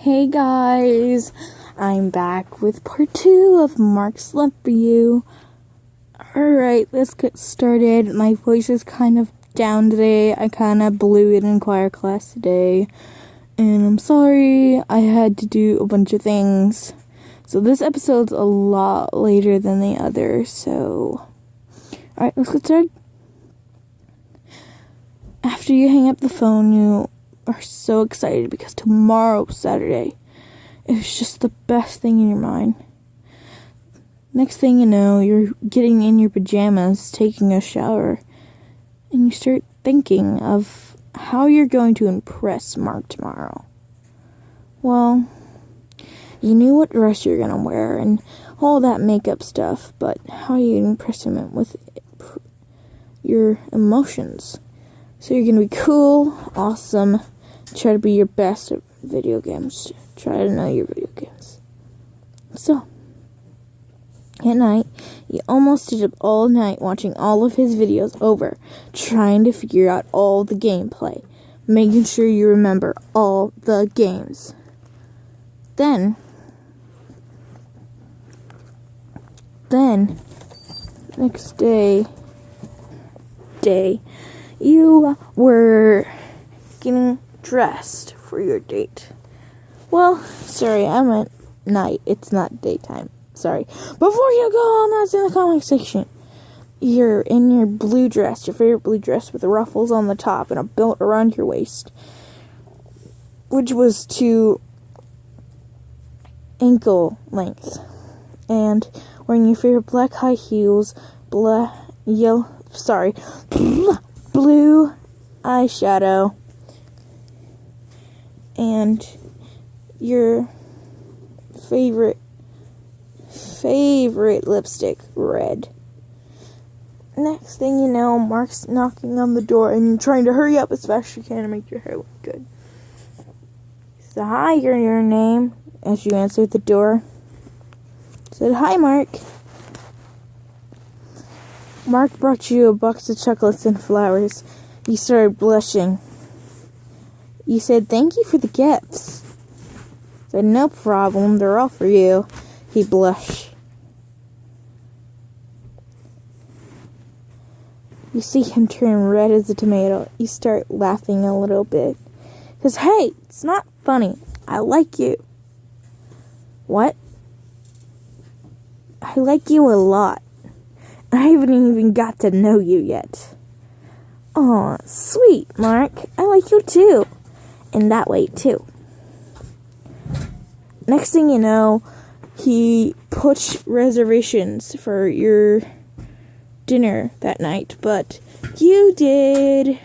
Hey guys, I'm back with part 2 of Mark's Love for You. Alright, let's get started. My voice is kind of down today. I kind of blew it in choir class today. And I'm sorry, I had to do a bunch of things. So this episode's a lot later than the other, so... Alright, let's get started. After you hang up the phone, you are so excited because tomorrow's Saturday. It's just the best thing in your mind. Next thing you know, you're getting in your pajamas, taking a shower, and you start thinking of how you're going to impress Mark tomorrow. Well, you knew what dress you're going to wear and all that makeup stuff, but how you impress him with your emotions. So you're going to be cool, awesome, try to be your best at video games. Try to know your video games. So, at night, you almost stayed up all night watching all of his videos over, trying to figure out all the gameplay, making sure you remember all the games. Then, next day, you were getting dressed for your date. Well, sorry, I meant night. It's not daytime. Sorry. Before you go on, that's in the comment section. You're in your blue dress, your favorite blue dress with the ruffles on the top and a belt around your waist, which was to ankle length. And wearing your favorite black high heels, blue eyeshadow, and your favorite lipstick, red. Next thing you know, Mark's knocking on the door and you're trying to hurry up as fast as you can to make your hair look good. So, hi, your name, as you answered the door. Said, hi, Mark. Mark brought you a box of chocolates and flowers. You started blushing. You said, thank you for the gifts. Said, no problem, they're all for you. He blushed. You see him turn red as a tomato. You start laughing a little bit. He says, hey, it's not funny. I like you. What? I like you a lot. I haven't even got to know you yet. Aw, sweet, Mark. I like you too. And that way too. Next thing you know, he pushed reservations for your dinner that night, but you did.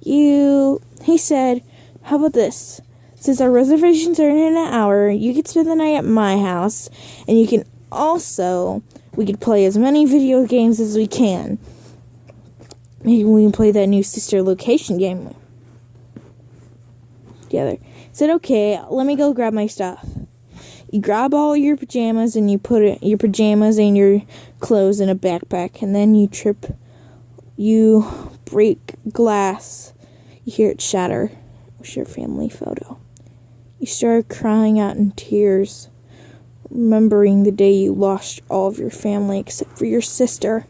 He said, how about this? Since our reservations are in an hour, you can spend the night at my house, and we could play as many video games as we can. Maybe we can play that new sister location game together. He said, okay, let me go grab my stuff. You grab all your pajamas and you put your pajamas and your clothes in a backpack, and then you break glass. You hear it shatter. It's your family photo. You start crying out in tears, remembering the day you lost all of your family except for your sister.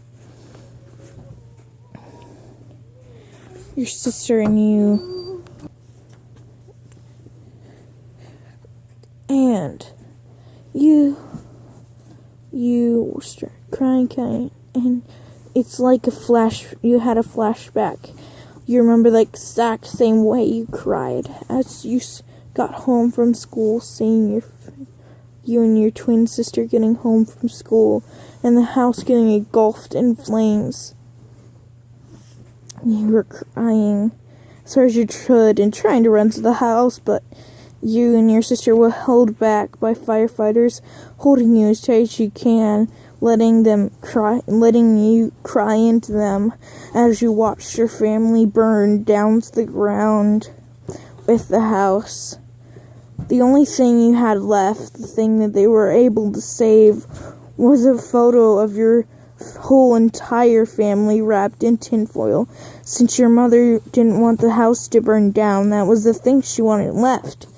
Your sister and you. And you start crying, and it's like you had a flashback. You remember the exact same way you cried as you got home from school, seeing you and your twin sister getting home from school, and the house getting engulfed in flames. You were crying as hard as you could and trying to run to the house, but you and your sister were held back by firefighters, holding you as tight as you can, letting you cry into them as you watched your family burn down to the ground with the house. The only thing you had left, the thing that they were able to save, was a photo of your whole entire family wrapped in tinfoil. Since your mother didn't want the house to burn down, that was the thing she wanted left.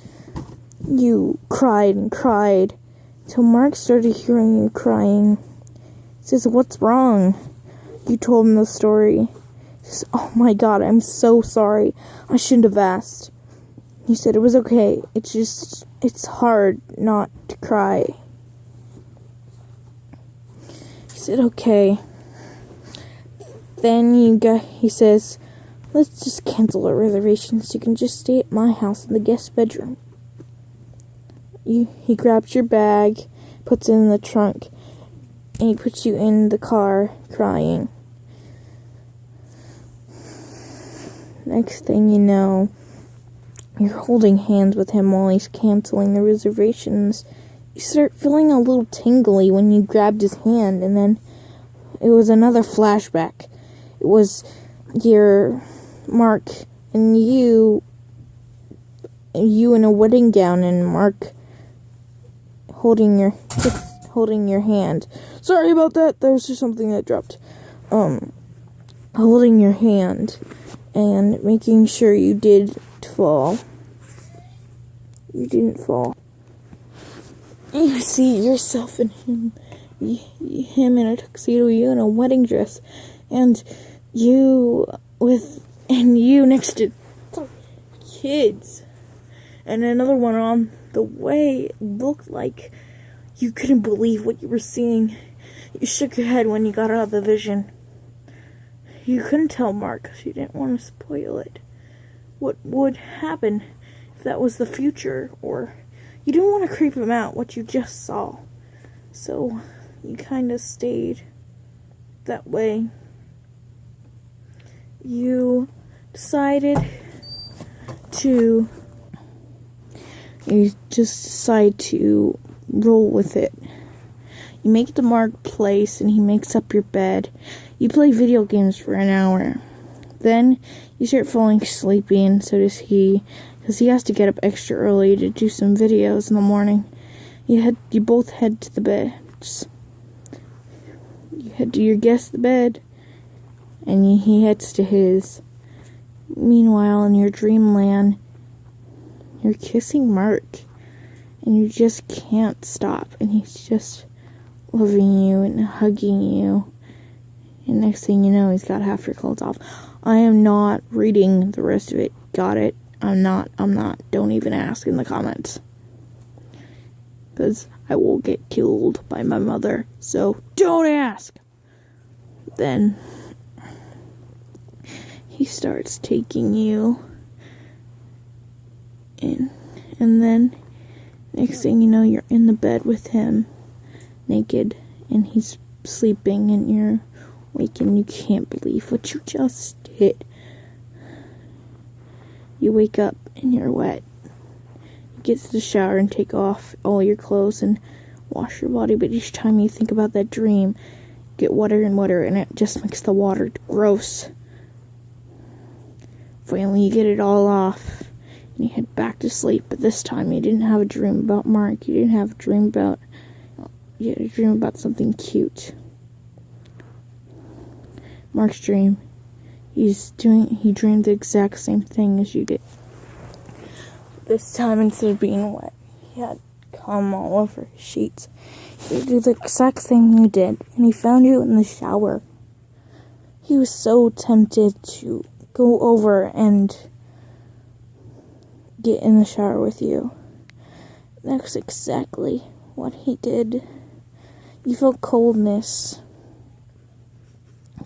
You cried and cried till Mark started hearing you crying. He says, "What's wrong?" You told him the story. He says, "Oh my God, I'm so sorry. I shouldn't have asked." He said, "It was okay. It's hard not to cry." He said, "Okay." Then he says, "Let's just cancel our reservations. You can just stay at my house in the guest bedroom." He grabs your bag, puts it in the trunk, and he puts you in the car crying. Next thing you know, you're holding hands with him while he's canceling the reservations. You start feeling a little tingly when you grabbed his hand, and then it was another flashback. It was your Mark and you in a wedding gown, and Mark holding your hand. Sorry about that. There was just something that dropped. Holding your hand and making sure you did fall. You didn't fall. And you see yourself and him in a tuxedo, you in a wedding dress, and you next to kids, and another one on the way. It looked like you couldn't believe what you were seeing. You shook your head when you got out of the vision. You couldn't tell Mark because you didn't want to spoil it. What would happen if that was the future, or you didn't want to creep him out what you just saw. So you kind of stayed that way. You decided to roll with it. You make it to Mark's place and he makes up your bed. You play video games for an hour. Then you start falling sleepy, and so does he, because he has to get up extra early to do some videos in the morning. You both head to the beds. You head to your guest's bed, and he heads to his. Meanwhile, in your dreamland, you're kissing Mark, and you just can't stop, and he's just loving you and hugging you, and next thing you know, he's got half your clothes off. I am not reading the rest of it. Got it? I'm not. Don't even ask in the comments, because I will get killed by my mother, so don't ask. Then he starts taking you in, and then next thing you know, you're in the bed with him, naked, and he's sleeping, and you're awake, and you can't believe what you just did. You wake up and you're wet. You get to the shower and take off all your clothes and wash your body, but each time you think about that dream, you get wetter and wetter, and it just makes the water gross. Finally, you get it all off, and you head back to sleep, but this time you didn't have a dream about Mark. You had a dream about something cute. Mark's dream. He dreamed the exact same thing as you did. This time, instead of being wet, he had cum all over his sheets. He did the exact same you did, and he found you in the shower. He was so tempted to go over and get in the shower with you. That's exactly what he did. You felt coldness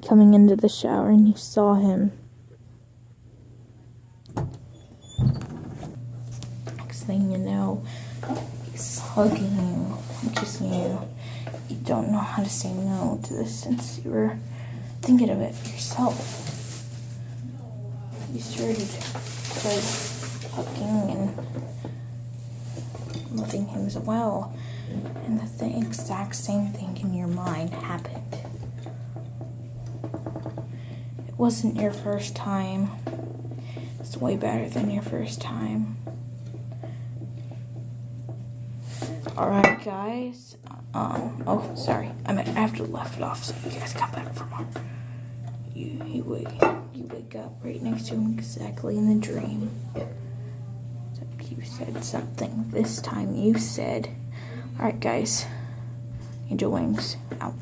coming into the shower, and you saw him. Next thing you know, he's hugging you, kissing you. You don't know how to say no to this since you were thinking of it yourself. You started hugging and loving him as well, and the exact same thing in your mind happened. It wasn't your first time. It's way better than your first time. Alright, guys. Sorry. I have to left it off so you guys come back for more. You wake up right next to him exactly in the dream. So you said something. This time you said. Alright, guys. Angel Wings out.